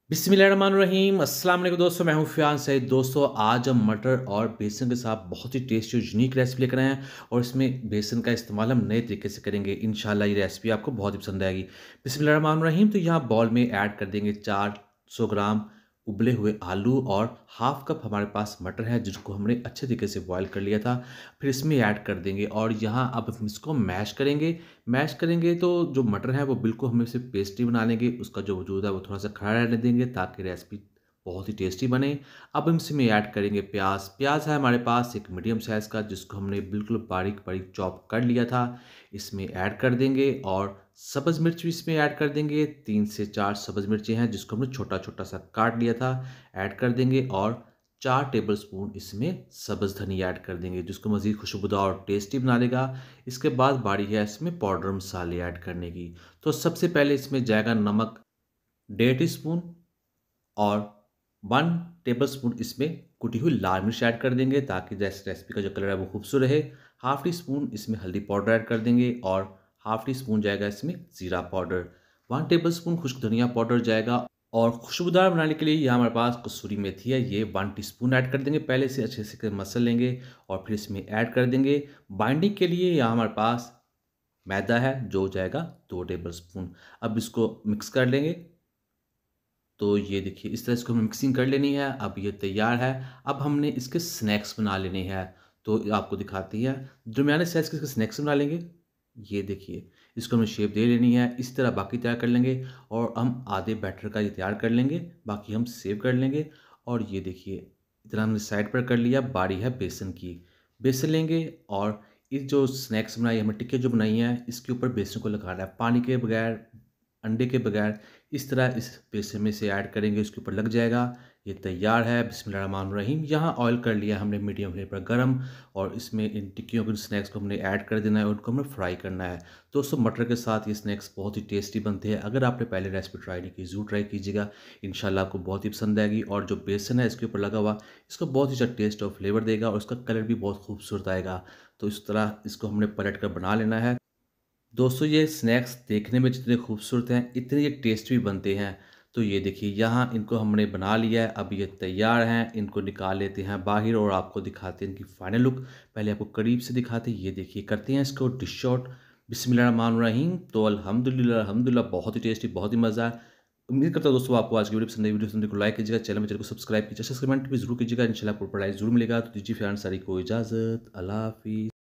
बिस्मिल्लाहिर्रहमानिर्रहीम अस्सलाम वालेकुम दोस्तों, मैं हूं फ़ियान सईद। दोस्तों आज हम मटर और बेसन के साथ बहुत ही टेस्टी और यूनिक रेसिपी लेकर आए हैं और इसमें बेसन का इस्तेमाल हम नए तरीके से करेंगे। इंशाल्लाह ये रेसिपी आपको बहुत ही पसंद आएगी। बिस्मिल्लाहिर्रहमानिर्रहीम। तो यहाँ बाउल में ऐड कर देंगे 400 ग्राम उबले हुए आलू और हाफ कप हमारे पास मटर है जिसको हमने अच्छे तरीके से बॉयल कर लिया था। फिर इसमें ऐड कर देंगे और यहाँ अब हम इसको मैश करेंगे। मैश करेंगे तो जो मटर है वो बिल्कुल हम इसे पेस्टी बना लेंगे, उसका जो वजूद है वो थोड़ा-सा खड़ा रहने देंगे ताकि रेसिपी बहुत ही टेस्टी बने। अब हम इसमें ऐड करेंगे प्याज़। प्याज़ है हमारे पास एक मीडियम साइज़ का जिसको हमने बिल्कुल बारीक-बारीक चॉप कर लिया था। इसमें ऐड कर देंगे और सब्ज़ मिर्च भी इसमें ऐड कर देंगे। 3 से 4 सब्ज़ मिर्चें हैं जिसको हमने छोटा-छोटा सा काट लिया था, ऐड कर देंगे और 4 टेबलस्पून इसमें सब्ज़ धनिया ऐड कर देंगे जिसको मज़ीद खुशबूदार और टेस्टी बना देगा। इसके बाद बारी है इसमें पाउडर मसाले ऐड करने की। तो सबसे पहले इसमें जाएगा नमक 1.5 टीस्पून और 1 टेबलस्पून इसमें कुटी हुई लाल मिर्च ऐड कर देंगे ताकि रेसिपी का जो कलर है वो खूबसूरत रहे। हाफ़ टी स्पून इसमें हल्दी पाउडर ऐड कर देंगे और हाफ़ टी स्पून जाएगा इसमें ज़ीरा पाउडर। 1 टेबलस्पून खुश्क धनिया पाउडर जाएगा और खुशबूदार बनाने के लिए यहाँ हमारे पास कसूरी मेथी है, ये 1 टीस्पून ऐड कर देंगे। पहले से अच्छे से मसल लेंगे और फिर इसमें ऐड कर देंगे। बाइंडिंग के लिए यहाँ हमारे पास मैदा है जो जाएगा 2 टेबलस्पून। अब इसको मिक्स कर लेंगे। तो ये देखिए इस तरह इसको हमें मिक्सिंग कर लेनी है। अब ये तैयार है। अब हमने इसके स्नैक्स बना लेने हैं। तो आपको दिखाती है दरमियाने साइज़ के इसके स्नैक्स बना लेंगे। ये देखिए इसको हमें शेप दे लेनी है। इस तरह बाकी तैयार कर लेंगे और हम आधे बैटर का ये तैयार कर लेंगे, बाकी हम सेव कर लेंगे। और ये देखिए इतना हमने साइड पर कर लिया। बारी है बेसन की। बेसन लेंगे और ये जो स्नैक्स बनाई हमने टिक्की जो बनाई है इसके ऊपर बेसन को लगाना है, पानी के बगैर, अंडे के बगैर। इस तरह इस बेसन में से ऐड करेंगे, इसके ऊपर लग जाएगा। ये तैयार है। बिस्मिल्लाहिर्रहमानिर्रहीम। यहाँ ऑयल कर लिया हमने मीडियम फ्लेम पर गरम और इसमें इन टिक्कियों को, स्नैक्स को हमने ऐड कर देना है और उनको हमें फ्राई करना है। दोस्तों मटर के साथ ये स्नैक्स बहुत ही टेस्टी बनते हैं। अगर आपने पहले रेसिपी ट्राई नहीं की ज़रूर ट्राई कीजिएगा। इंशाल्लाह आपको बहुत ही पसंद आएगी। और जो बेसन है इसके ऊपर लगा हुआ, इसको बहुत ही अच्छा टेस्ट और फ्लेवर देगा और इसका कलर भी बहुत खूबसूरत आएगा। तो इस तरह इसको हमने पलट कर बना लेना है। दोस्तों ये स्नैक्स देखने में जितने खूबसूरत हैं इतने ये टेस्ट भी बनते हैं। तो ये देखिए यहाँ इनको हमने बना लिया है। अब ये तैयार हैं। इनको निकाल लेते हैं बाहर और आपको दिखाते हैं इनकी फाइनल लुक। पहले आपको करीब से दिखाते हैं। ये देखिए करते हैं इसको डिश आउट। बिस्मिल्लाहिर्रहमानिर्रहीम। तो अल्हम्दुलिल्लाह अल्हम्दुलिल्लाह बहुत ही टेस्टी, बहुत ही मज़ा है। उम्मीद करता हूँ दोस्तों आपको आज की वीडियो पसंद आई। वीडियो पसंद को लाइक कीजिएगा, चैनल को सब्सक्राइब कीजिए, कमेंट भी जरूर कीजिएगा। इंशाल्लाह आपको पढ़ाई जरूर मिलेगा। तो दीजिए फैन सारी को इजाज़त। अल्लाह हाफिज़।